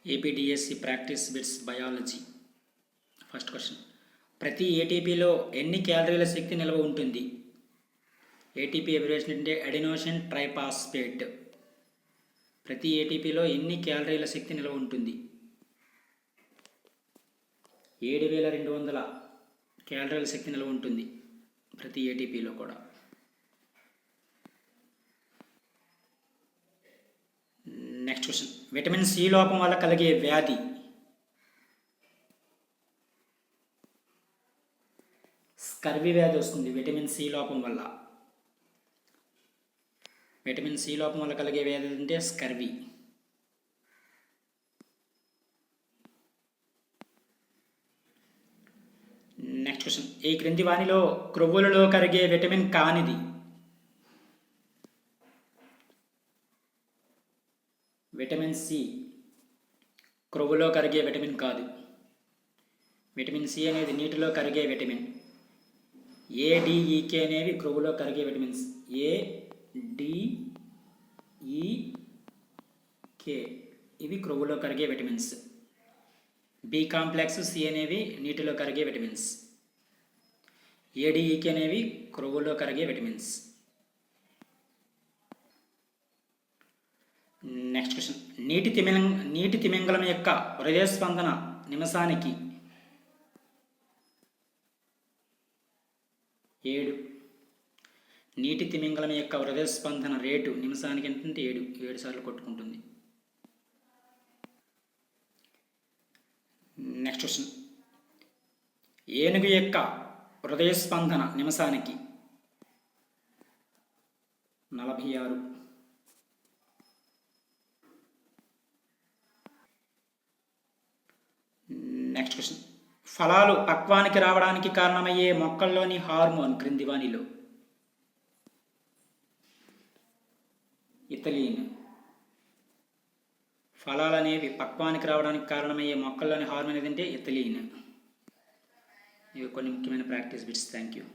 APDSC practice bits biology. First question, ప్రతి ఏటీపీలో ఎన్ని క్యాలరీల శక్తి నిల్వ ఉంటుంది? ఏటీపీ అబ్రివేషన్ అంటే అడినోసిన్ ట్రైఫాస్ఫేట్. ప్రతి ఏటీపీలో ఎన్ని క్యాలరీల శక్తి నిల్వ ఉంటుంది? 7200 క్యాలరీల శక్తి నిల్వ ఉంటుంది ప్రతి ఏటీపీలో కూడా. నెక్స్ట్ క్వశ్చన్, విటమిన్ సి లోపం వల్ల కలిగే వ్యాధి? స్కర్వీ వ్యాధి వస్తుంది విటమిన్ సి లోపం వల్ల. విటమిన్ సి లోపం వల్ల కలిగే వ్యాధి అంటే స్కర్వీ. నెక్స్ట్ క్వశ్చన్, ఈ క్రింది వానిలో క్రొవ్వులలో కరిగే విటమిన్ కానిది? విటమిన్ సి క్రొవ్వులో కరిగే విటమిన్ కాదు. విటమిన్ సి అనేది నీటిలో కరిగే విటమిన్. ఏడిఈకే అనేవి క్రొవ్వులో కరిగే విటమిన్స్. ఏడిఈకే ఇవి క్రొవ్వులో కరిగే విటమిన్స్. బి కాంప్లెక్స్, సి అనేవి నీటిలో కరిగే విటమిన్స్. ఏడిఈకే అనేవి క్రొవ్వులో కరిగే విటమిన్స్. నెక్స్ట్ క్వశ్చన్, నీటి తిమింగలం యొక్క హృదయ స్పందన నిమిషానికి 7. నీటి తిమింగలం యొక్క హృదయ స్పందన రేటు నిమిషానికి ఎంతంటే 7 సార్లు కొట్టుకుంటుంది. నెక్స్ట్ క్వశ్చన్, ఏనుగు యొక్క హృదయ స్పందన నిమిషానికి 46. నెక్స్ట్ క్వశ్చన్, ఫలాలు పక్వానికి రావడానికి కారణమయ్యే మొక్కల్లోని హార్మోన్ క్రింది వానిలో? ఇథిలీన్. ఫలాలు అనేవి పక్వానికి రావడానికి కారణమయ్యే మొక్కల్లోని హార్మోన్ ఏదంటే ఇథిలీన్. ఇవి కొన్ని ముఖ్యమైన ప్రాక్టీస్ బిట్స్. Thank you.